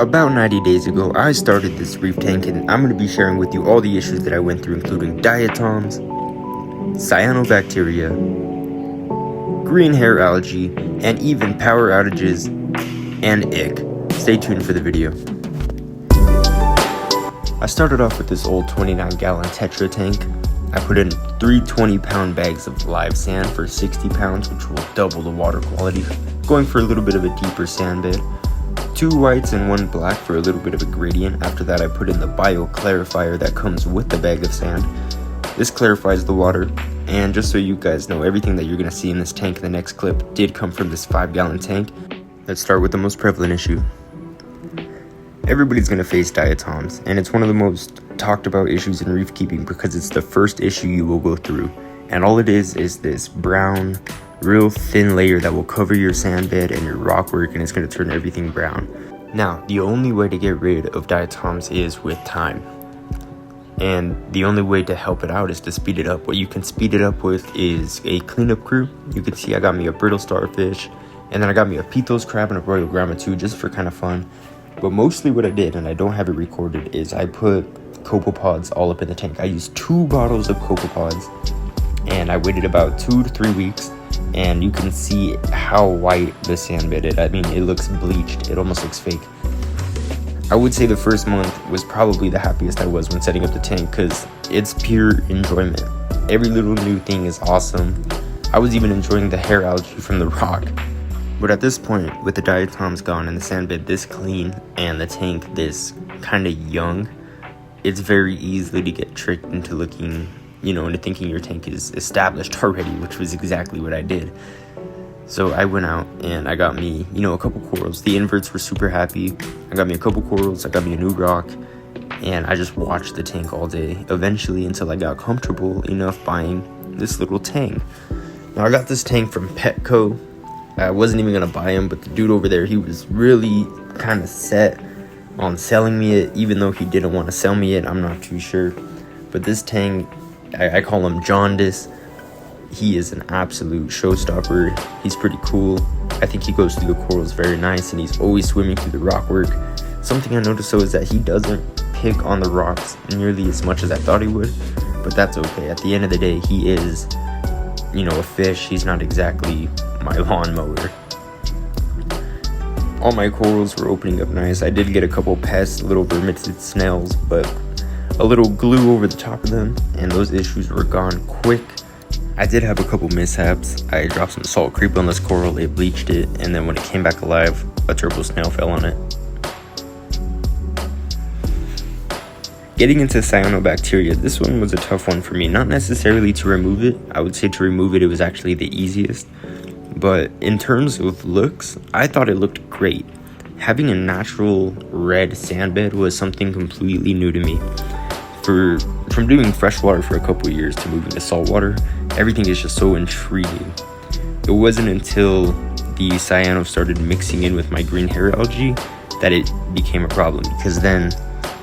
About 90 days ago, I started this reef tank, and I'm going to be sharing with you all the issues that I went through, including diatoms, cyanobacteria, green hair algae, and even power outages and ick. Stay tuned for the video. I started off with this old 29-gallon Tetra tank. I put in 3 20-pound bags of live sand for 60 pounds, which will double the water quality, going for a little bit of a deeper sand bed. 2 whites and 1 black for a little bit of a gradient. After that, I put in the bio clarifier that comes with the bag of sand. This clarifies the water, and just so you guys know, everything that you're going to see in this tank in the next clip did come from this 5-gallon tank. Let's start with the most prevalent issue. Everybody's going to face diatoms, and it's one of the most talked about issues in reef keeping because it's the first issue you will go through. And all it is this brown, real thin layer that will cover your sand bed and your rock work, and it's going to turn everything brown. Now, the only way to get rid of diatoms is with time. And the only way to help it out is to speed it up. What you can speed it up with is a cleanup crew. You can see I got me a brittle starfish, and then I got me a Pithos crab and a royal grandma too, just for kind of fun. But mostly what I did, and I don't have it recorded, is I put copepods all up in the tank. I used 2 bottles of copepods, and I waited about 2 to 3 weeks. And you can see how white the sand bed is. I mean, it looks bleached. It almost looks fake. I would say the first month was probably the happiest I was when setting up the tank because it's pure enjoyment. Every little new thing is awesome. I was even enjoying the hair algae from the rock. But at this point, with the diatoms gone and the sand bed this clean and the tank this kind of young, it's very easy to get tricked into looking, into thinking your tank is established already, which was exactly what I did. So I went out and I got me, a couple corals. The inverts were super happy. I got me a couple corals, I got me a new rock, and I just watched the tank all day, eventually until I got comfortable enough buying this little tank. Now I got this tank from Petco. I wasn't even gonna buy him, but the dude over there, he was really kind of set on selling me it, even though he didn't want to sell me it. I'm not too sure. But this tank, I call him Jaundice. He is an absolute showstopper. He's pretty cool. I think he goes through the corals very nice, and he's always swimming through the rock work. Something I noticed though is that he doesn't pick on the rocks nearly as much as I thought he would, but that's okay. At the end of the day, he is, a fish. He's not exactly my lawnmower. All my corals were opening up nice. I did get a couple pests, little vermitid snails, but a little glue over the top of them, and those issues were gone quick. I did have a couple mishaps. I dropped some salt creep on this coral, it bleached it, and then when it came back alive, a turbo snail fell on it. Getting into cyanobacteria, this one was a tough one for me. Not necessarily to remove it. I would say to remove it, it was actually the easiest. But in terms of looks, I thought it looked great. Having a natural red sand bed was something completely new to me. From doing freshwater for a couple of years to moving to saltwater, everything is just so intriguing. It wasn't until the cyano started mixing in with my green hair algae that it became a problem, because then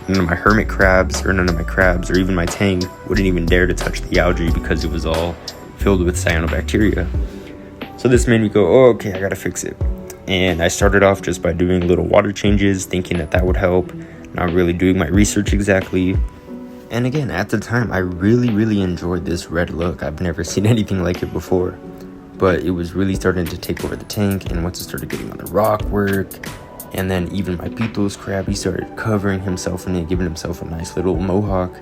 none of my hermit crabs or none of my crabs or even my tank wouldn't even dare to touch the algae because it was all filled with cyanobacteria. So this made me go, oh, okay, I gotta fix it. And I started off just by doing little water changes, thinking that would help, not really doing my research exactly. And again, at the time, I really enjoyed this red look. I've never seen anything like it before. But it was really starting to take over the tank, and once it started getting on the rock work, and then even my Pithos crab, he started covering himself in it, giving himself a nice little mohawk.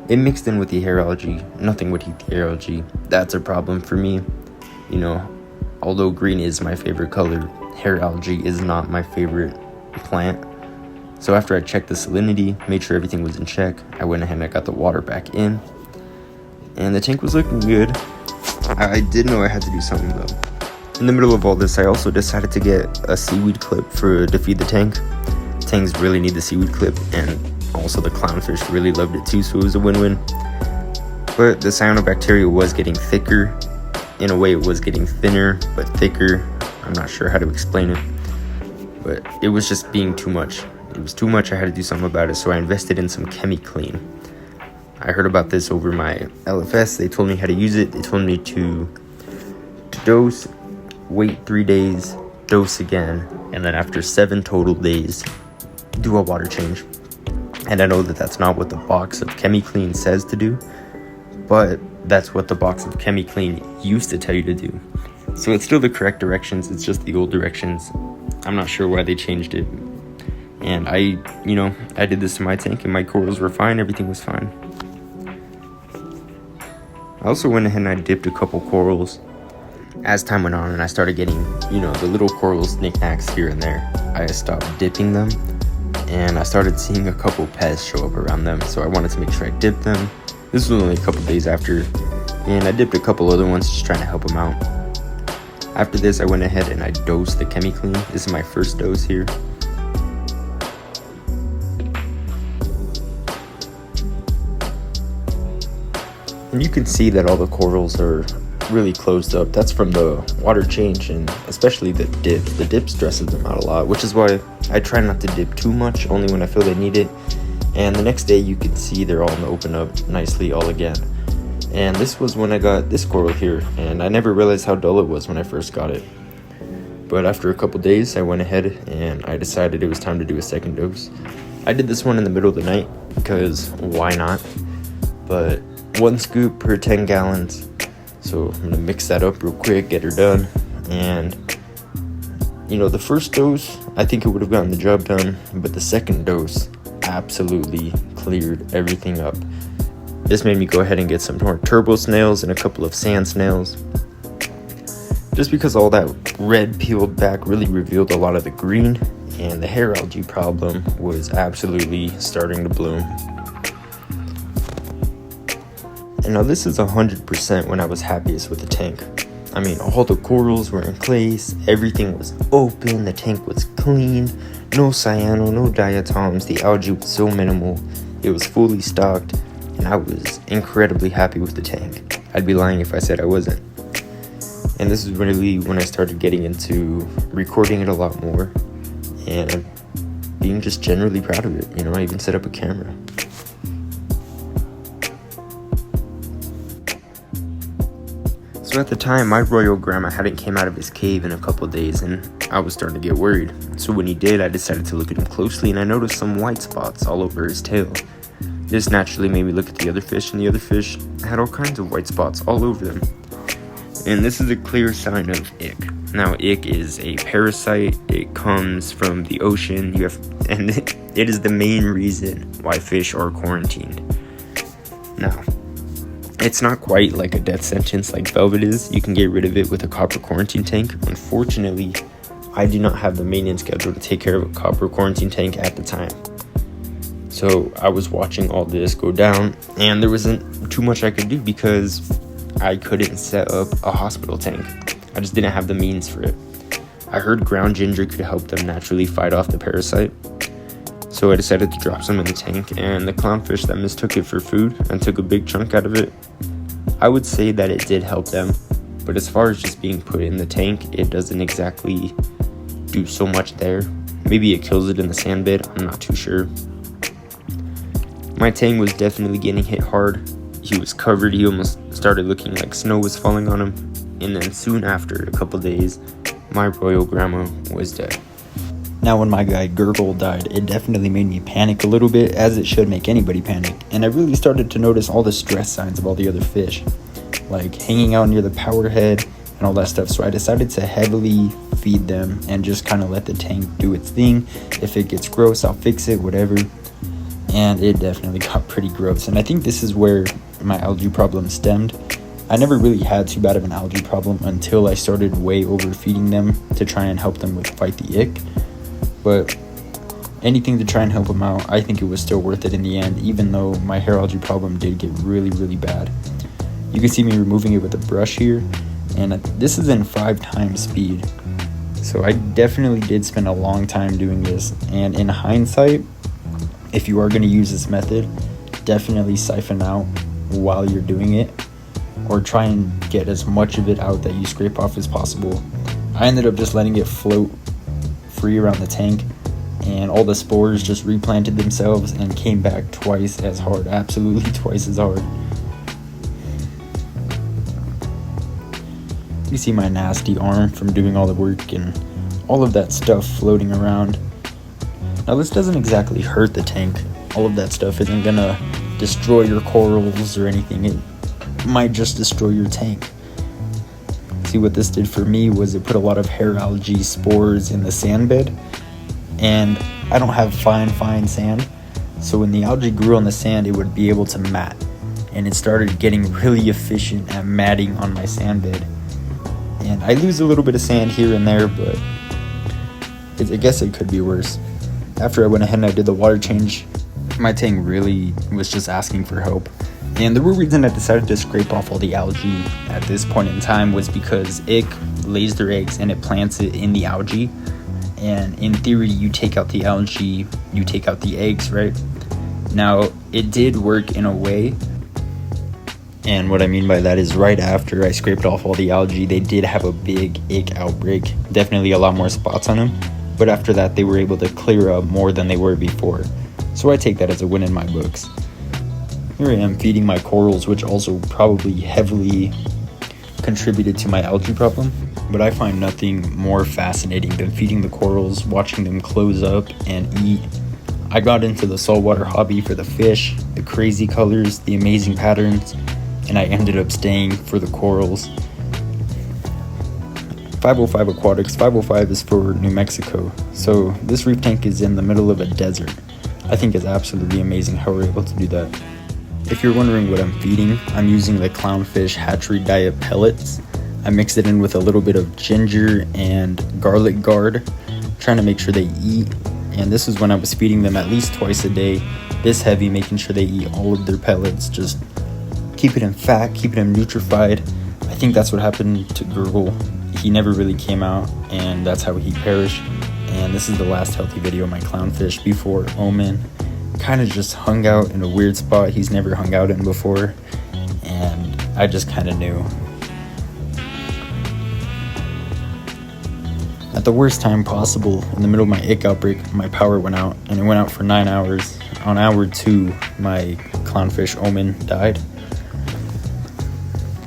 It mixed in with the hair algae. Nothing would eat the hair algae. That's a problem for me. Although green is my favorite color, hair algae is not my favorite plant. So after I checked the salinity, made sure everything was in check, I went ahead and I got the water back in. And the tank was looking good. I did know I had to do something though. In the middle of all this, I also decided to get a seaweed clip to feed the tank. Tanks really need the seaweed clip, and also the clownfish really loved it too, so it was a win-win. But the cyanobacteria was getting thicker. In a way, it was getting thinner, but thicker. I'm not sure how to explain it. But it was just being too much. It was too much, I had to do something about it, so I invested in some ChemiClean. I heard about this over my LFS. They told me how to use it. They told me to dose, wait 3 days, dose again, and then after 7 total days, do a water change. And I know that that's not what the box of ChemiClean says to do, but that's what the box of ChemiClean used to tell you to do. So it's still the correct directions, it's just the old directions. I'm not sure why they changed it. And I did this to my tank and my corals were fine, everything was fine. I also went ahead and I dipped a couple corals. As time went on and I started getting, the little corals knickknacks here and there, I stopped dipping them. And I started seeing a couple pests show up around them, so I wanted to make sure I dipped them. This was only a couple days after, and I dipped a couple other ones just trying to help them out. After this, I went ahead and I dosed the ChemiClean. This is my first dose here. And you can see that all the corals are really closed up. That's from the water change, and especially the dip. The dip stresses them out a lot, which is why I try not to dip too much, only when I feel they need it. And the next day you can see they're all gonna open up nicely all again. And this was when I got this coral here, and I never realized how dull it was when I first got it. But after a couple days I went ahead and I decided it was time to do a second dose. I did this one in the middle of the night because why not? But 1 scoop per 10 gallons. So I'm gonna mix that up real quick, get her done. And the first dose, I think it would have gotten the job done, but the second dose absolutely cleared everything up. This made me go ahead and get some more turbo snails and a couple of sand snails. Just because all that red peeled back really revealed a lot of the green, and the hair algae problem was absolutely starting to bloom. And now this is 100% when I was happiest with the tank. I mean, all the corals were in place, everything was open, the tank was clean, no cyano, no diatoms, the algae was so minimal, it was fully stocked, and I was incredibly happy with the tank. I'd be lying if I said I wasn't. And this is really when I started getting into recording it a lot more, and being just generally proud of it. I even set up a camera. So at the time, my royal grandma hadn't came out of his cave in a couple days, and I was starting to get worried. So when he did, I decided to look at him closely, and I noticed some white spots all over his tail. This naturally made me look at the other fish, and the other fish had all kinds of white spots all over them. And this is a clear sign of ick. Now, ick is a parasite. It comes from the ocean. And it is the main reason why fish are quarantined. Now, it's not quite like a death sentence like velvet is. You can get rid of it with a copper quarantine tank. Unfortunately, I do not have the maintenance schedule to take care of a copper quarantine tank at the time. So I was watching all this go down, and there wasn't too much I could do because I couldn't set up a hospital tank. I just didn't have the means for it. I heard ground ginger could help them naturally fight off the parasite. So I decided to drop some in the tank, and the clownfish that mistook it for food and took a big chunk out of it, I would say that it did help them. But as far as just being put in the tank, it doesn't exactly do so much there. Maybe it kills it in the sand bed, I'm not too sure. My tank was definitely getting hit hard. He was covered, he almost started looking like snow was falling on him. And then soon after, a couple days, my royal grandma was dead. Now when my guy Gurgle died, it definitely made me panic a little bit, as it should make anybody panic. And I really started to notice all the stress signs of all the other fish, like hanging out near the power head and all that stuff. So I decided to heavily feed them and just kind of let the tank do its thing. If it gets gross, I'll fix it, whatever. And it definitely got pretty gross. And I think this is where my algae problem stemmed. I never really had too bad of an algae problem until I started way overfeeding them to try and help them fight the ick. But anything to try and help them out, I think it was still worth it in the end, even though my hair algae problem did get really, really bad. You can see me removing it with a brush here, and this is in 5 times speed. So I definitely did spend a long time doing this, and in hindsight, if you are going to use this method, definitely siphon out while you're doing it, or try and get as much of it out that you scrape off as possible. I ended up just letting it float free around the tank, and all the spores just replanted themselves and came back twice as hard, absolutely twice as hard. You see my nasty arm from doing all the work and all of that stuff floating around. Now this doesn't exactly hurt the tank. All of that stuff isn't gonna destroy your corals or anything. It might just destroy your tank. See, what this did for me was it put a lot of hair algae spores in the sand bed, and I don't have fine sand, so when the algae grew on the sand, it would be able to mat, and it started getting really efficient at matting on my sand bed. And I lose a little bit of sand here and there, but I guess it could be worse. After I went ahead and I did the water change, my tank really was just asking for help. And the real reason I decided to scrape off all the algae at this point in time was because it lays their eggs and it plants it in the algae. And in theory, you take out the algae, you take out the eggs, right? Now, it did work in a way. And what I mean by that is right after I scraped off all the algae, they did have a big ick outbreak. Definitely a lot more spots on them. But after that, they were able to clear up more than they were before. So I take that as a win in my books. Here I am feeding my corals, which also probably heavily contributed to my algae problem. But I find nothing more fascinating than feeding the corals, watching them close up and eat. I got into the saltwater hobby for the fish, the crazy colors, the amazing patterns, and I ended up staying for the corals. 505 Aquatics. 505 is for New Mexico. So this reef tank is in the middle of a desert. I think it's absolutely amazing how we're able to do that. If you're wondering what I'm feeding, I'm using the Clownfish Hatchery Diet pellets. I mix it in with a little bit of ginger and garlic gourd, trying to make sure they eat. And this is when I was feeding them at least twice a day, this heavy, making sure they eat all of their pellets, just keeping them fat, keeping them nutrified. I think that's what happened to Gurgle. He never really came out, and that's how he perished. And this is the last healthy video of my clownfish before Omen kind of just hung out in a weird spot he's never hung out in before, and I just kind of knew. At the worst time possible, in the middle of my ick outbreak, my power went out, and it went out for 9 hours. On hour 2, my clownfish Omen died.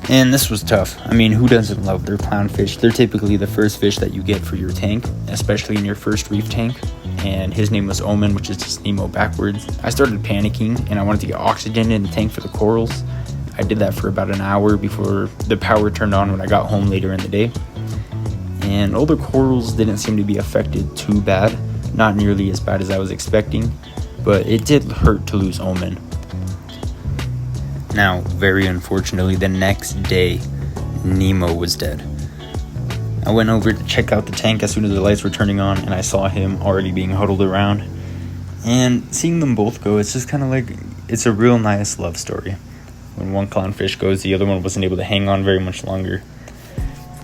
And this was tough. I mean, who doesn't love their clownfish? They're typically the first fish that you get for your tank, especially in your first reef tank. And his name was Omen, which is just Nemo backwards. I started panicking, and I wanted to get oxygen in the tank for the corals. I did that for about an hour before the power turned on when I got home later in the day. And all the corals didn't seem to be affected too bad. Not nearly as bad as I was expecting, but it did hurt to lose Omen. Now, very unfortunately, the next day, Nemo was dead. I went over to check out the tank as soon as the lights were turning on, and I saw him already being huddled around. And seeing them both go, it's just kind of like, it's a real nice love story. When one clownfish goes, the other one wasn't able to hang on very much longer.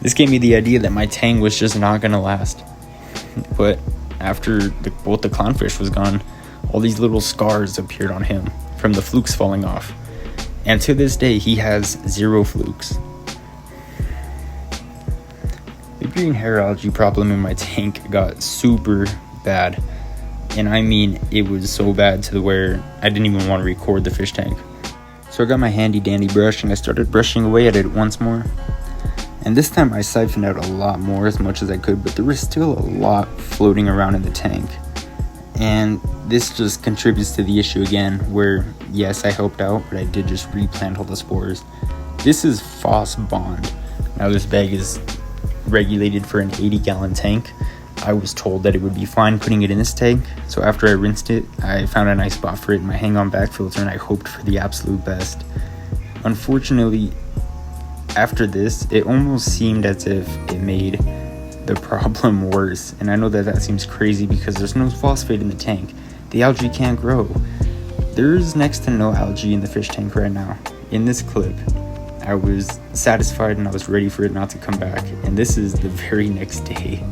This gave me the idea that my tank was just not going to last. But after both the clownfish was gone, all these little scars appeared on him from the flukes falling off. And to this day, he has 0 flukes. The green hair algae problem in my tank got super bad. And I mean, it was so bad to the where I didn't even want to record the fish tank. So I got my handy dandy brush and I started brushing away at it once more. And this time I siphoned out a lot more, as much as I could, but there was still a lot floating around in the tank. And this just contributes to the issue again, where yes, I helped out, but I did just replant all the spores. This is Phos Bond. Now this bag is regulated for an 80-gallon tank. I was told that it would be fine putting it in this tank, so after I rinsed it, I found a nice spot for it in my hang-on back filter, and I hoped for the absolute best. Unfortunately, after this, it almost seemed as if it made the problem worse. And I know that seems crazy because there's no phosphate in the tank. The algae can't grow. There's next to no algae in the fish tank right now. In this clip, I was satisfied and I was ready for it not to come back. And this is the very next day.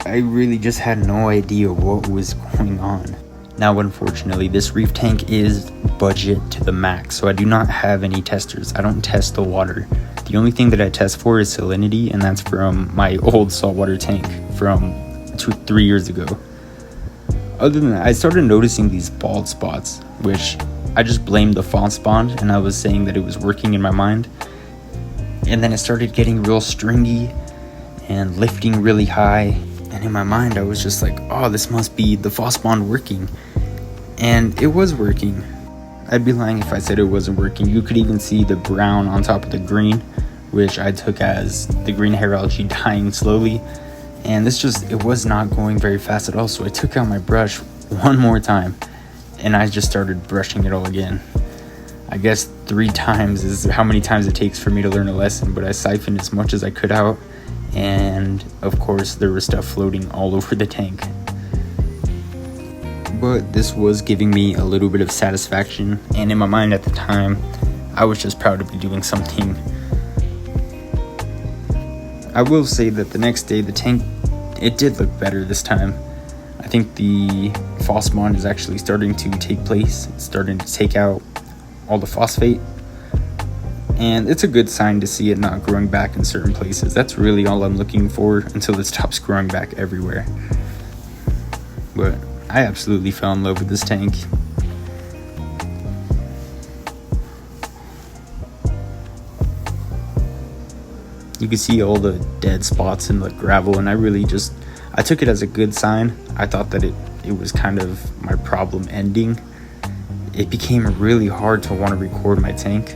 I really just had no idea what was going on. Now, unfortunately, this reef tank is budget to the max, so I do not have any testers. I don't test the water. The only thing that I test for is salinity, and that's from my old saltwater tank from 3 years ago. Other than that, I started noticing these bald spots, which I just blamed the Phos Bond, and I was saying that it was working in my mind. And then it started getting real stringy and lifting really high, And in my mind, I was just like, oh, this must be the Phosphon working. And it was working. I'd be lying if I said it wasn't working. You could even see the brown on top of the green, which I took as the green hair algae dying slowly. And it was not going very fast at all. So I took out my brush one more time and I just started brushing it all again. I guess 3 times is how many times it takes for me to learn a lesson, but I siphoned as much as I could out. And of course there was stuff floating all over the tank. But this was giving me a little bit of satisfaction, and in my mind at the time, I was just proud to be doing something. I will say that the next day, the tank, it did look better this time. I think the phosphon is actually starting to take place. It's starting to take out all the phosphate, and it's a good sign to see it not growing back in certain places. That's really all I'm looking for until it stops growing back everywhere. But I absolutely fell in love with this tank. You can see all the dead spots in the gravel, and I took it as a good sign. I thought that it was kind of my problem ending. It became really hard to want to record my tank.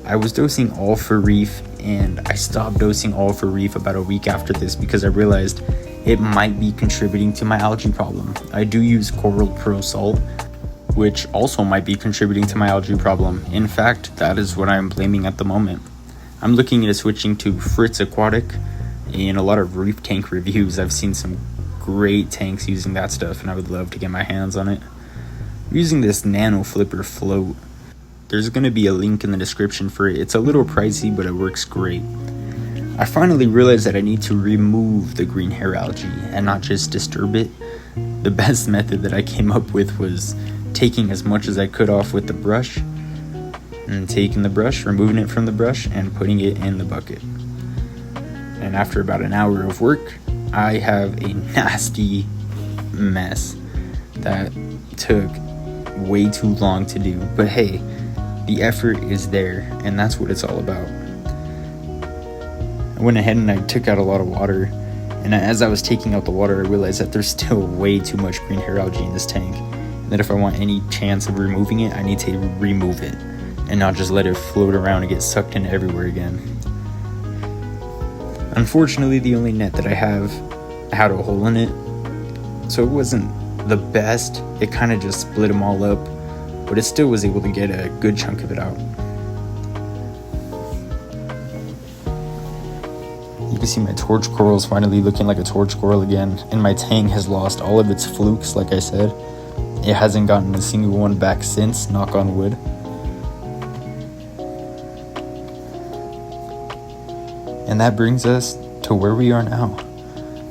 I was dosing all for reef, and I stopped dosing all for reef about a week after this because I realized it might be contributing to my algae problem. I do use Coral Pro Salt, which also might be contributing to my algae problem. In fact, that is what I'm blaming at the moment. I'm looking into switching to Fritz Aquatic. In a lot of reef tank reviews, I've seen some great tanks using that stuff, and I would love to get my hands on it. I'm using this Nano Flipper float. There's going to be a link in the description for it. It's a little pricey, but it works great. I finally realized that I need to remove the green hair algae and not just disturb it. The best method that I came up with was taking as much as I could off with the brush, and taking the brush, removing it from the brush, and putting it in the bucket. And after about an hour of work, I have a nasty mess that took way too long to do. But hey, the effort is there, and that's what it's all about. I went ahead and I took out a lot of water, and as I was taking out the water, I realized that there's still way too much green hair algae in this tank, and that if I want any chance of removing it, I need to remove it and not just let it float around and get sucked in everywhere again. Unfortunately, the only net that I have had a hole in it, so it wasn't the best. It kind of just split them all up, but it still was able to get a good chunk of it out. You can see my torch corals finally looking like a torch coral again, and my tank has lost all of its flukes, like I said. It hasn't gotten a single one back since, knock on wood. And that brings us to where we are now.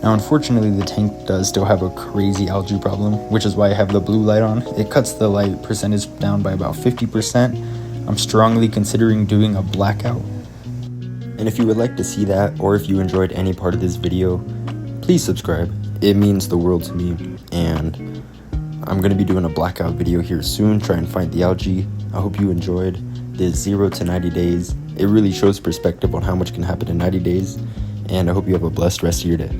Now, unfortunately, the tank does still have a crazy algae problem, which is why I have the blue light on. It cuts the light percentage down by about 50%. I'm strongly considering doing a blackout. And if you would like to see that, or if you enjoyed any part of this video, please subscribe. It means the world to me, and I'm going to be doing a blackout video here soon, try and find the algae. I hope you enjoyed this 0 to 90 days. It really shows perspective on how much can happen in 90 days, and I hope you have a blessed rest of your day.